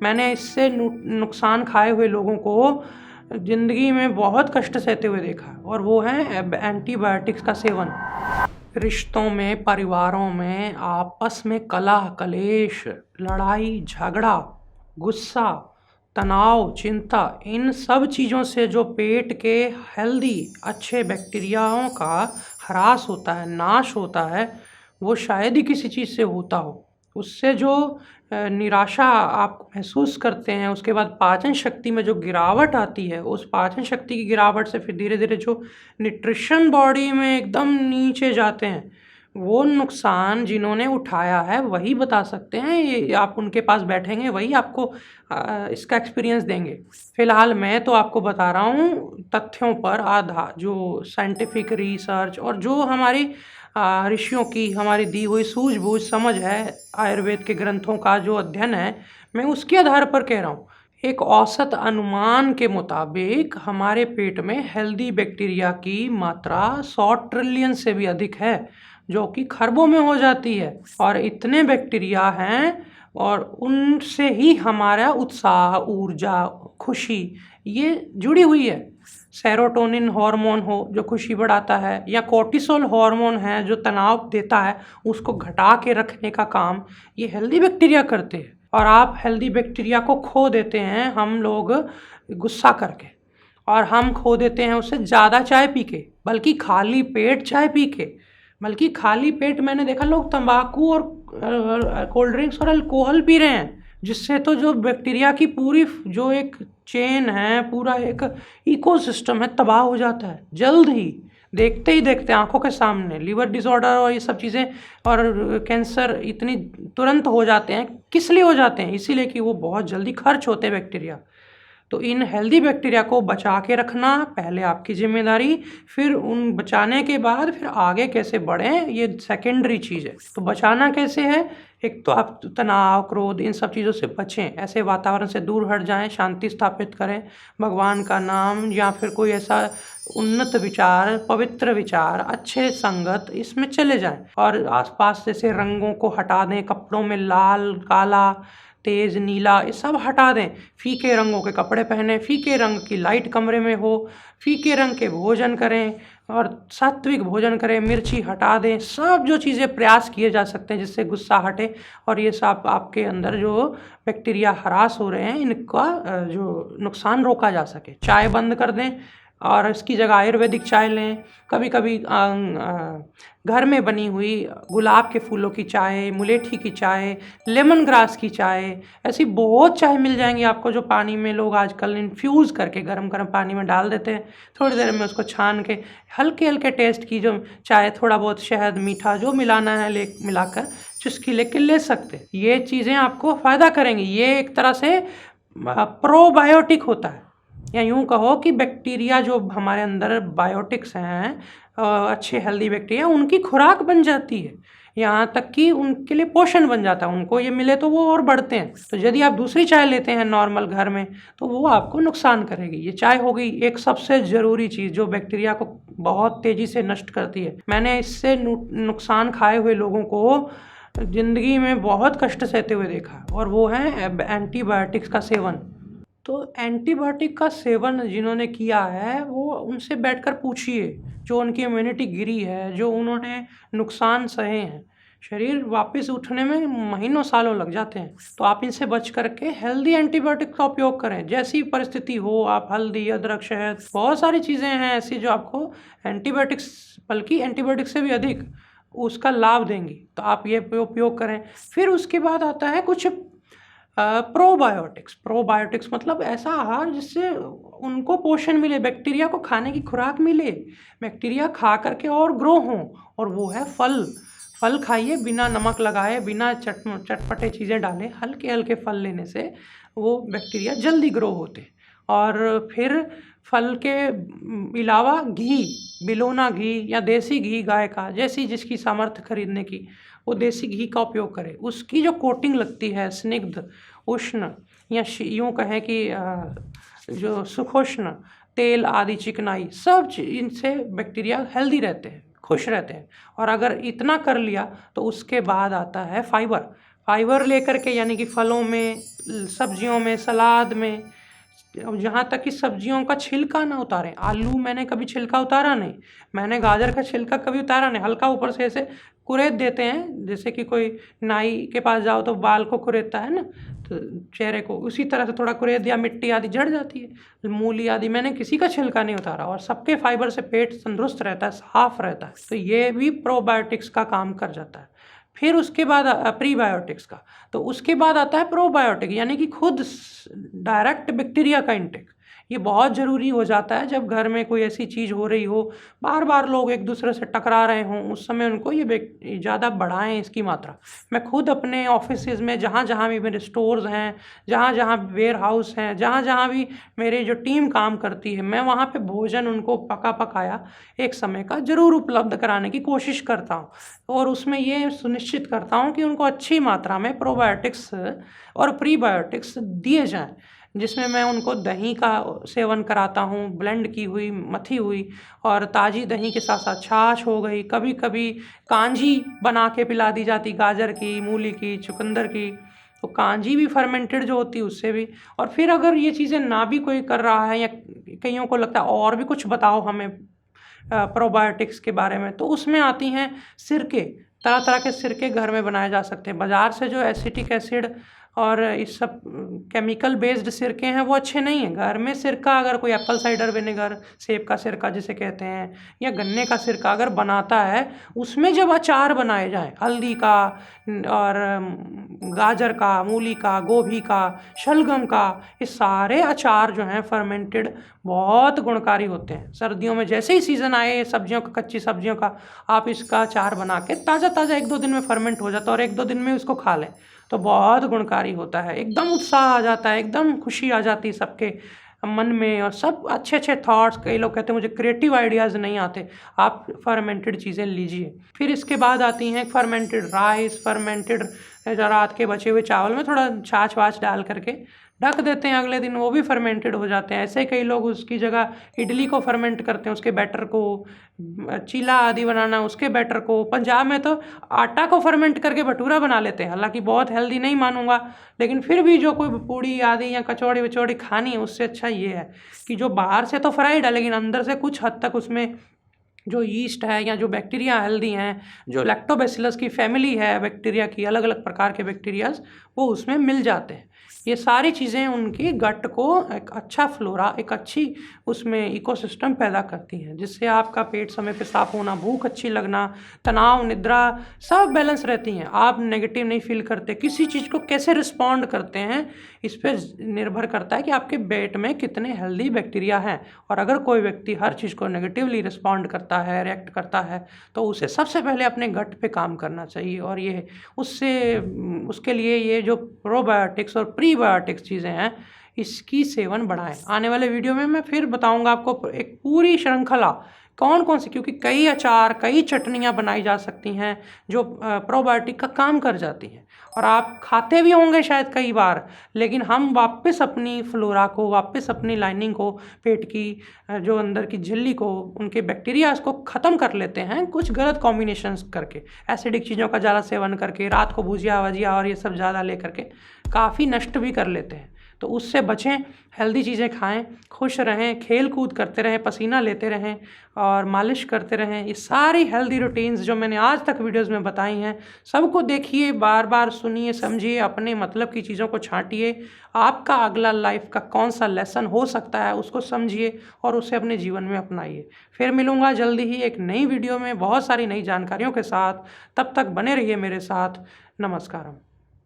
मैंने इससे नुकसान खाए हुए लोगों को ज़िंदगी में बहुत कष्ट सहते हुए देखा, और वो है एंटीबायोटिक्स का सेवन। रिश्तों में, परिवारों में आपस में कलह कलेश, लड़ाई झगड़ा, गुस्सा, तनाव, चिंता, इन सब चीज़ों से जो पेट के हेल्दी अच्छे बैक्टीरियाओं का ह्रास होता है, नाश होता है, वो शायद ही किसी चीज़ से होता हो। उससे जो निराशा आप महसूस करते हैं, उसके बाद पाचन शक्ति में जो गिरावट आती है, उस पाचन शक्ति की गिरावट से फिर धीरे धीरे जो न्यूट्रिशन बॉडी में एकदम नीचे जाते हैं, वो नुकसान जिन्होंने उठाया है वही बता सकते हैं। ये आप उनके पास बैठेंगे वही आपको इसका एक्सपीरियंस देंगे। फिलहाल मैं तो आपको बता रहा हूँ तथ्यों पर आधार, जो साइंटिफिक रिसर्च और जो हमारी ऋषियों की हमारी दी हुई सूझबूझ समझ है, आयुर्वेद के ग्रंथों का जो अध्ययन है, मैं उसके आधार पर कह रहा हूँ। एक औसत अनुमान के मुताबिक हमारे पेट में हेल्दी बैक्टीरिया की मात्रा 100 ट्रिलियन से भी अधिक है, जो कि खरबों में हो जाती है। और इतने बैक्टीरिया हैं, और उनसे ही हमारा उत्साह, ऊर्जा, खुशी ये जुड़ी हुई है। सेरोटोनिन हार्मोन हो जो खुशी बढ़ाता है, या कोर्टिसोल हार्मोन है जो तनाव देता है, उसको घटा के रखने का काम ये हेल्दी बैक्टीरिया करते हैं। और आप हेल्दी बैक्टीरिया को खो देते हैं, हम लोग गुस्सा करके, और हम खो देते हैं उससे ज़्यादा चाय पी के, बल्कि खाली पेट चाय पी के। बल्कि खाली पेट मैंने देखा लोग तंबाकू और कोल्ड ड्रिंक्स और अल्कोहल पी रहे हैं, जिससे तो जो बैक्टीरिया की पूरी जो एक चेन है, पूरा एक इकोसिस्टम है, तबाह हो जाता है जल्द ही, देखते ही देखते आंखों के सामने। लिवर डिसऑर्डर और ये सब चीज़ें और कैंसर इतनी तुरंत हो जाते हैं। किस लिए हो जाते हैं? इसीलिए कि वो बहुत जल्दी खर्च होते हैं बैक्टीरिया। तो इन हेल्दी बैक्टीरिया को बचा के रखना पहले आपकी जिम्मेदारी, फिर उन बचाने के बाद फिर आगे कैसे बढ़ें ये सेकेंडरी चीज़ है। तो बचाना कैसे है? एक तो आप तनाव, क्रोध, इन सब चीज़ों से बचें, ऐसे वातावरण से दूर हट जाएं, शांति स्थापित करें, भगवान का नाम या फिर कोई ऐसा उन्नत विचार, पवित्र विचार, अच्छे संगत, इसमें चले जाएं। और आसपास जैसे रंगों को हटा दें, कपड़ों में लाल, काला, तेज नीला, ये सब हटा दें। फीके रंगों के कपड़े पहनें, फीके रंग की लाइट कमरे में हो, फीके रंग के भोजन करें और सात्विक भोजन करें, मिर्ची हटा दें। सब जो चीज़ें प्रयास किए जा सकते हैं जिससे गुस्सा हटे और ये सब आपके अंदर जो बैक्टीरिया हरास हो रहे हैं, इनका जो नुकसान रोका जा सके। चाय बंद कर दें और इसकी जगह आयुर्वेदिक चाय लें। कभी कभी घर में बनी हुई गुलाब के फूलों की चाय, मुलेठी की चाय, लेमन ग्रास की चाय, ऐसी बहुत चाय मिल जाएंगी आपको, जो पानी में लोग आजकल इन्फ्यूज़ करके गर्म गर्म पानी में डाल देते हैं, थोड़ी देर में उसको छान के हल्के हल्के टेस्ट की जो चाय, थोड़ा बहुत शहद, मीठा जो मिलाना है मिलाकर चुस्की लेके ले सकते हैं। ये चीज़ें आपको फ़ायदा करेंगी। ये एक तरह से प्रोबायोटिक होता है, या यूँ कहो कि बैक्टीरिया जो हमारे अंदर बायोटिक्स हैं, अच्छे हेल्दी बैक्टीरिया, उनकी खुराक बन जाती है, यहाँ तक कि उनके लिए पोषण बन जाता है। उनको ये मिले तो वो और बढ़ते हैं। तो यदि आप दूसरी चाय लेते हैं नॉर्मल घर में, तो वो आपको नुकसान करेगी। ये चाय हो गई एक सबसे ज़रूरी चीज़ जो बैक्टीरिया को बहुत तेज़ी से नष्ट करती है। मैंने इससे नुकसान खाए हुए लोगों को ज़िंदगी में बहुत कष्ट सहते हुए देखा, और वो है एंटीबायोटिक्स का सेवन। तो एंटीबायोटिक का सेवन जिन्होंने किया है, वो उनसे बैठकर पूछिए, जो उनकी इम्यूनिटी गिरी है, जो उन्होंने नुकसान सहे हैं। शरीर वापस उठने में महीनों सालों लग जाते हैं। तो आप इनसे बच करके हेल्दी एंटीबायोटिक का उपयोग करें। जैसी परिस्थिति हो, आप हल्दी, अदरक, शहद, बहुत सारी चीज़ें हैं ऐसी जो आपको एंटीबायोटिक्स, बल्कि एंटीबायोटिक से भी अधिक उसका लाभ देंगी। तो आप ये उपयोग करें। फिर उसके बाद आता है कुछ प्रोबायोटिक्स। प्रोबायोटिक्स मतलब ऐसा आहार जिससे उनको पोषण मिले, बैक्टीरिया को खाने की खुराक मिले, बैक्टीरिया खा करके और ग्रो हों। और वो है फल। फल खाइए बिना नमक लगाए, बिना चटपटे चीज़ें डाले, हल्के हल्के फल लेने से वो बैक्टीरिया जल्दी ग्रो होते। और फिर फल के अलावा घी, बिलोना घी या देसी घी गाय का, जैसी जिसकी सामर्थ्य खरीदने की, वो देसी घी का उपयोग करें। उसकी जो कोटिंग लगती है, स्निग्ध, उष्ण, या यूँ कहें कि जो सुखोष्ण तेल आदि, चिकनाई, सब इनसे बैक्टीरिया हेल्दी रहते हैं, खुश रहते हैं। और अगर इतना कर लिया तो उसके बाद आता है फाइबर। फाइबर लेकर के, यानी कि फलों में, सब्जियों में, सलाद में। अब जहाँ तक कि सब्जियों का छिलका ना उतारें। आलू मैंने कभी छिलका उतारा नहीं, मैंने गाजर का छिलका कभी उतारा नहीं, हल्का ऊपर से ऐसे कुरेद देते हैं, जैसे कि कोई नाई के पास जाओ तो बाल को कुरेदता है ना, तो चेहरे को उसी तरह से थोड़ा कुरेद दिया, मिट्टी आदि जड़ जाती है। मूली आदि मैंने किसी का छिलका नहीं उतारा, और सबके फाइबर से पेट तंदुरुस्त रहता है, साफ रहता है। तो ये भी प्रोबायोटिक्स का काम कर जाता है। फिर उसके बाद प्रीबायोटिक्स का, तो उसके बाद आता है प्रोबायोटिक, यानी कि खुद डायरेक्ट बैक्टीरिया का इंटेक। ये बहुत ज़रूरी हो जाता है जब घर में कोई ऐसी चीज़ हो रही हो, बार बार लोग एक दूसरे से टकरा रहे हों, उस समय उनको ये ज़्यादा बढ़ाएं इसकी मात्रा। मैं खुद अपने ऑफिसेज में, जहाँ जहाँ भी मेरे स्टोर्स हैं, जहाँ जहाँ वेयर हाउस हैं, जहाँ जहाँ भी मेरी जो टीम काम करती है, मैं वहाँ पे भोजन उनको पका पकाया एक समय का ज़रूर उपलब्ध कराने की कोशिश करता हूँ, और उसमें ये सुनिश्चित करता हूँ कि उनको अच्छी मात्रा में प्रोबायोटिक्स और प्रीबायोटिक्स दिए जाएँ, जिसमें मैं उनको दही का सेवन कराता हूँ, ब्लेंड की हुई, मथी हुई, और ताज़ी दही के साथ साथ छाछ हो गई, कभी कभी कांजी बना के पिला दी जाती, गाजर की, मूली की, चुकंदर की। तो कांजी भी फर्मेंटेड जो होती है उससे भी। और फिर अगर ये चीज़ें ना भी कोई कर रहा है, या कईयों को लगता है और भी कुछ बताओ हमें प्रोबायोटिक्स के बारे में, तो उसमें आती हैं सिरके। तरह तरह के सिरके घर में बनाए जा सकते हैं। बाज़ार से जो एसिटिक एसिड और इस सब केमिकल बेस्ड सिरके हैं वो अच्छे नहीं हैं। घर में सिरका, अगर कोई एप्पल साइडर विनेगर, सेब का सिरका जिसे कहते हैं, या गन्ने का सिरका अगर बनाता है, उसमें जब अचार बनाए जाए, हल्दी का और गाजर का, मूली का, गोभी का, शलगम का, ये सारे अचार जो हैं फर्मेंटेड बहुत गुणकारी होते हैं। सर्दियों में जैसे ही सीज़न आए सब्जियों का, कच्ची सब्जियों का, आप इसका अचार बना के ताज़ा ताज़ा 1-2 दिन में फर्मेंट हो जाता है, और 1-2 दिन में उसको खा लें तो बहुत गुणकारी होता है। एकदम उत्साह आ जाता है, एकदम खुशी आ जाती है सबके मन में, और सब अच्छे अच्छे थॉट्स। कई लोग कहते हैं मुझे क्रिएटिव आइडियाज़ नहीं आते, आप फर्मेंटेड चीज़ें लीजिए। फिर इसके बाद आती हैं फर्मेंटेड राइस, फर्मेंटेड रात के बचे हुए चावल में थोड़ा छाछ वाछ डाल करके ढक देते हैं, अगले दिन वो भी फर्मेंटेड हो जाते हैं। ऐसे कई लोग उसकी जगह इडली को फर्मेंट करते हैं, उसके बैटर को, चीला आदि बनाना उसके बैटर को। पंजाब में तो आटा को फर्मेंट करके भटूरा बना लेते हैं, हालांकि बहुत हेल्दी नहीं मानूंगा, लेकिन फिर भी जो कोई पूड़ी आदि या कचौड़ी वचौड़ी खानी है, उससे अच्छा ये है कि जो बाहर से तो फ्राइड है, लेकिन अंदर से कुछ हद तक उसमें जो यीस्ट है या जो बैक्टीरिया हेल्दी हैं, जो लैक्टोबैसिलस की फैमिली है बैक्टीरिया की, अलग अलग प्रकार के बैक्टीरियाज, वो उसमें मिल जाते हैं। ये सारी चीज़ें उनकी गट को एक अच्छा फ्लोरा, एक अच्छी उसमें इकोसिस्टम पैदा करती हैं, जिससे आपका पेट समय पे साफ होना, भूख अच्छी लगना, तनाव, निद्रा सब बैलेंस रहती हैं। आप नेगेटिव नहीं फील करते, किसी चीज़ को कैसे रिस्पॉन्ड करते हैं इस पर निर्भर करता है कि आपके पेट में कितने हेल्दी बैक्टीरिया हैं। और अगर कोई व्यक्ति हर चीज़ को नेगेटिवली रिस्पॉन्ड करता है, रिएक्ट करता है, तो उसे सबसे पहले अपने गट पे काम करना चाहिए। और ये उसके लिए ये जो प्रोबायोटिक्स और प्रीबायोटिक्स चीज़ें हैं, इसकी सेवन बढ़ाएं। आने वाले वीडियो में मैं फिर बताऊंगा आपको एक पूरी श्रृंखला कौन कौन सी, क्योंकि कई अचार, कई चटनियाँ बनाई जा सकती हैं जो प्रोबायोटिक का काम कर जाती हैं, और आप खाते भी होंगे शायद कई बार। लेकिन हम वापस अपनी फ्लोरा को, वापस अपनी लाइनिंग को, पेट की जो अंदर की झिल्ली को, उनके बैक्टीरियाज को ख़त्म कर लेते हैं कुछ गलत कॉम्बिनेशंस करके, एसिडिक चीज़ों का ज़्यादा सेवन करके, रात को भुजिया वजिया और ये सब ज़्यादा ले करके काफ़ी नष्ट भी कर लेते हैं। तो उससे बचें, हेल्दी चीज़ें खाएं, खुश रहें, खेल कूद करते रहें, पसीना लेते रहें और मालिश करते रहें। ये सारी हेल्दी रूटीन्स जो मैंने आज तक वीडियोस में बताई हैं, सबको देखिए, बार बार सुनिए, समझिए, अपने मतलब की चीज़ों को छांटिए। आपका अगला लाइफ का कौन सा लेसन हो सकता है उसको समझिए और उसे अपने जीवन में अपनाइए। फिर मिलूँगा जल्दी ही एक नई वीडियो में बहुत सारी नई जानकारियों के साथ। तब तक बने रहिए मेरे साथ। नमस्कारम।